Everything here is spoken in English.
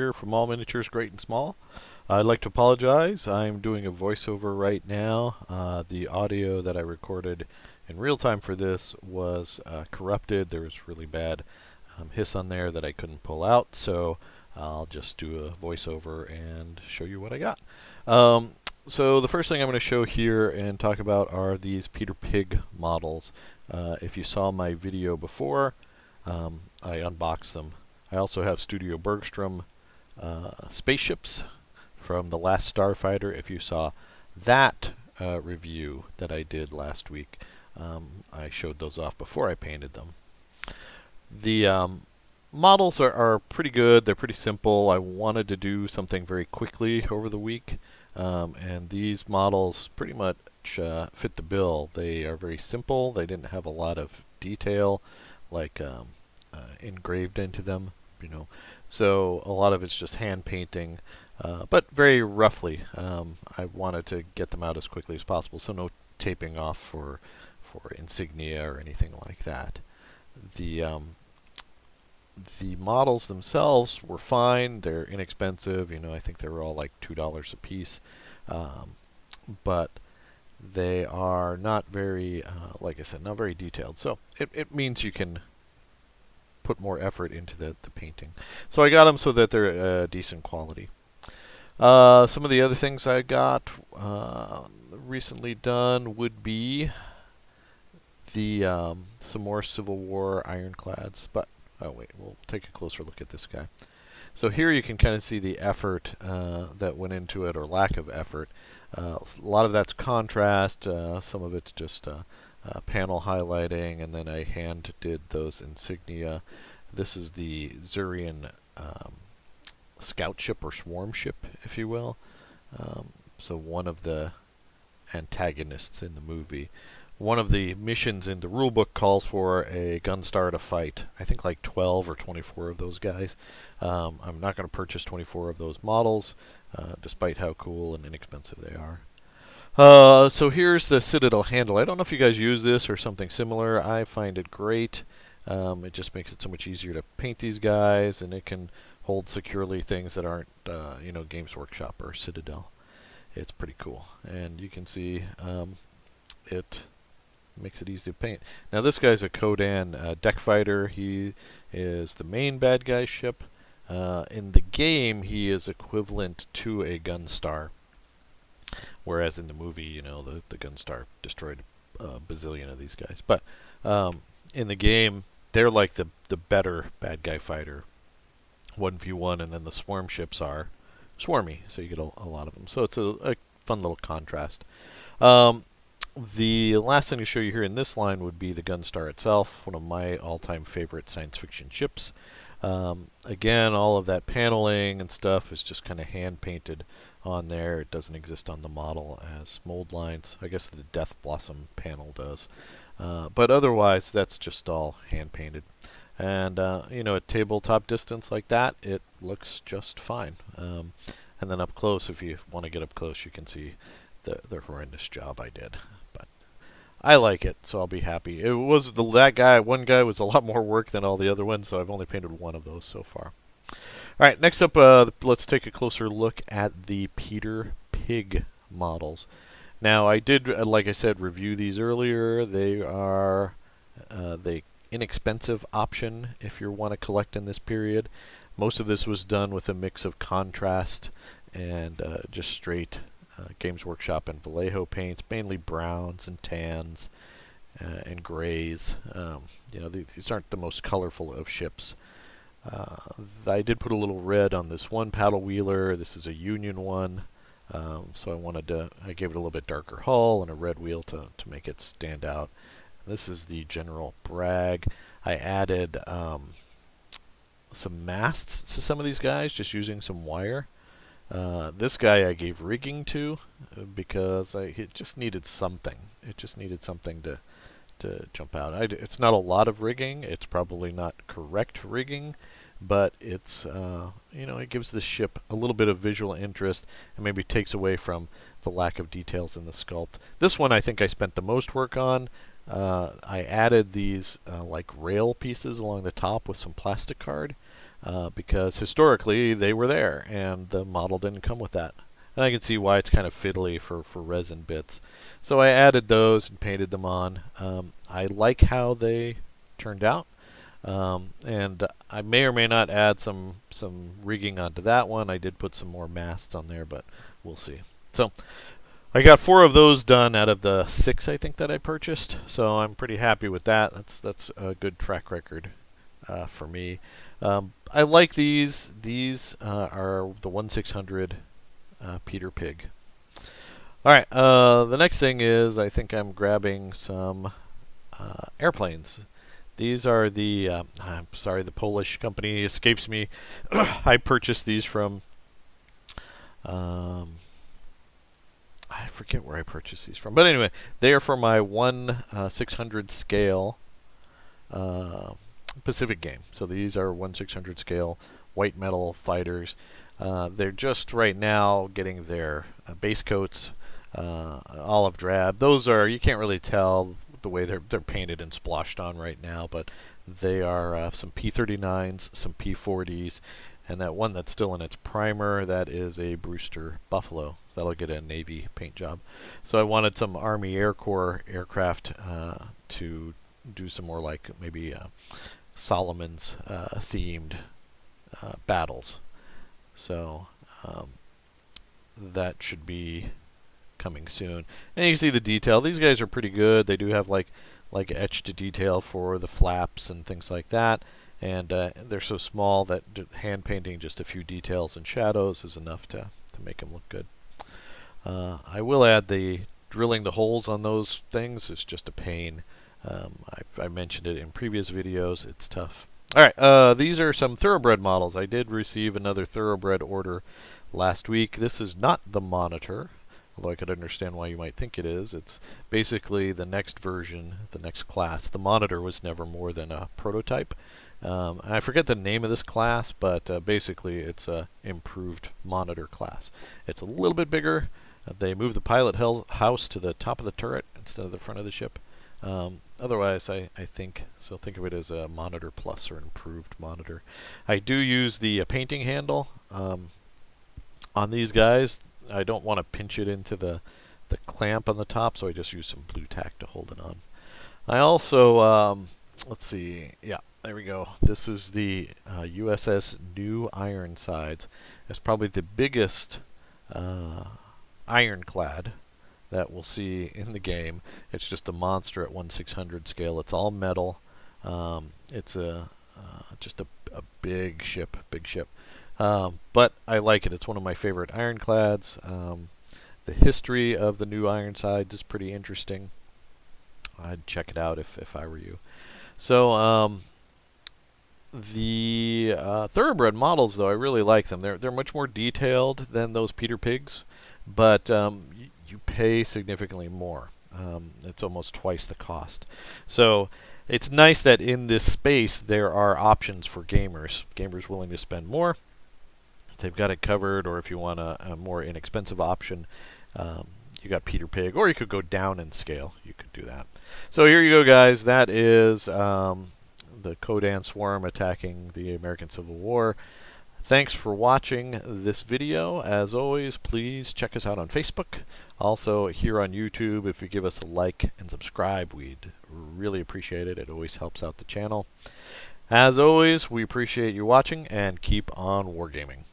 here from All Miniatures Great and Small. I'd like to apologize. I'm doing a voiceover right now. The audio that I recorded in real time for this was corrupted. There was really bad hiss on there that I couldn't pull out, so I'll just do a voiceover and show you what I got. So the first thing I'm going to show here and talk about are these Peter Pig models. If you saw my video before, I unboxed them. I also have Studio Bergstrom spaceships from the last Starfighter. If you saw that review that I did last week, I showed those off before I painted them. The models are pretty good. They're pretty simple. I wanted to do something very quickly over the week, and these models pretty much fit the bill. They are very simple. They didn't have a lot of detail like engraved into them, so a lot of it's just hand painting, but very roughly. I wanted to get them out as quickly as possible, so no taping off for insignia or anything like that. The models themselves were fine. They're inexpensive. I think they were all like $2 a piece, but they are not very, like I said, not very detailed. So it means you can put more effort into the painting. So I got them so that they're decent quality. Some of the other things I got recently done would be the some more Civil War ironclads. But oh wait, we'll take a closer look at this guy. So here you can kind of see the effort that went into it, or lack of effort. A lot of that's contrast. Some of it's just panel highlighting, and then I hand did those insignia. This is the Zurian scout ship, or swarm ship, if you will. So one of the antagonists in the movie. One of the missions in the rulebook calls for a Gunstar to fight, I think like 12 or 24 of those guys. I'm not going to purchase 24 of those models, despite how cool and inexpensive they are. So here's the Citadel Handle. I don't know if you guys use this or something similar. I find it great. It just makes it so much easier to paint these guys, and it can hold securely things that aren't, Games Workshop or Citadel. It's pretty cool, and you can see it makes it easy to paint. Now this guy's a Kodan deck fighter. He is the main bad guy ship. In the game, he is equivalent to a Gunstar, whereas in the movie, the Gunstar destroyed a bazillion of these guys. But in the game, they're like the better bad guy fighter, 1v1, and then the swarm ships are swarmy, so you get a lot of them. So it's a fun little contrast. The last thing to show you here in this line would be the Gunstar itself, one of my all-time favorite science fiction ships. Again, all of that paneling and stuff is just kind of hand-painted on there. It doesn't exist on the model as mold lines. I guess the Death Blossom panel does. But otherwise, that's just all hand-painted. And, at tabletop distance like that, it looks just fine. And then up close, if you want to get up close, you can see the horrendous job I did. But I like it, so I'll be happy. It was one guy was a lot more work than all the other ones, so I've only painted one of those so far. All right, next up, let's take a closer look at the Peter Pig models. Now, I did, like I said, review these earlier. They are the inexpensive option if you want to collect in this period. Most of this was done with a mix of contrast and just straight Games Workshop and Vallejo paints, mainly browns and tans and grays. These aren't the most colorful of ships. I did put a little red on this one paddle wheeler. This is a Union one, so I gave it a little bit darker hull and a red wheel to make it stand out. This is the General Bragg. I added some masts to some of these guys, just using some wire. This guy I gave rigging to because it just needed something. It just needed something to jump out. It's not a lot of rigging. It's probably not correct rigging, but it's it gives the ship a little bit of visual interest and maybe takes away from the lack of details in the sculpt. This one I think I spent the most work on. I added these like rail pieces along the top with some plastic card. because historically they were there and the model didn't come with that. And I can see why it's kind of fiddly for resin bits. So I added those and painted them on. I like how they turned out. And I may or may not add some rigging onto that one. I did put some more masts on there, but we'll see. So I got 4 of those done out of the 6 I think that I purchased. So I'm pretty happy with that. That's a good track record for me. I like these. These are the 1/600 Peter Pig. All right. The next thing is I think I'm grabbing some airplanes. These are the I'm sorry, the Polish company escapes me. I purchased these from I forget where I purchased these from, but anyway, they are for my 1/600 scale Pacific game. So these are 1/600 scale white metal fighters. They're just right now getting their base coats olive drab. Those are, you can't really tell the way they're painted and splotched on right now, but they are some P39s, some P40s, and that one that's still in its primer, that is a Brewster Buffalo. So that'll get a Navy paint job. So I wanted some Army Air Corps aircraft to do some more like maybe Solomon's themed battles. So that should be coming soon. And you can see the detail. These guys are pretty good. They do have like etched detail for the flaps and things like that. And they're so small that hand painting just a few details and shadows is enough to make them look good. I will add the drilling the holes on those things is just a pain. I mentioned it in previous videos. It's tough. Alright, these are some Thoroughbred models. I did receive another Thoroughbred order last week. This is not the Monitor, although I could understand why you might think it is. It's basically the next version, the next class. The Monitor was never more than a prototype. I forget the name of this class, but basically it's a improved Monitor class. It's a little bit bigger. They moved the pilot house to the top of the turret instead of the front of the ship. Otherwise, I think of it as a Monitor Plus or improved Monitor. I do use the painting handle on these guys. I don't want to pinch it into the clamp on the top, so I just use some blue tack to hold it on. I also, let's see, yeah, there we go. This is the USS New Ironsides. It's probably the biggest ironclad that we'll see in the game. It's just a monster at 1/600 scale. It's all metal. It's just a big ship, but I like it. It's one of my favorite ironclads. The history of the New Ironsides is pretty interesting. I'd check it out if I were you. So the Thoroughbred models, though, I really like them. They're much more detailed than those Peter Pigs, but you pay significantly more. It's almost twice the cost. So it's nice that in this space there are options for gamers willing to spend more. They've got it covered, or if you want a more inexpensive option, you got Peter Pig, or you could go down in scale. You could do that. So here you go, guys. That is the Kodan Swarm attacking the American Civil War. Thanks for watching this video. As always, please check us out on Facebook. Also here on YouTube, if you give us a like and subscribe, we'd really appreciate it. It always helps out the channel. As always, we appreciate you watching, and keep on wargaming.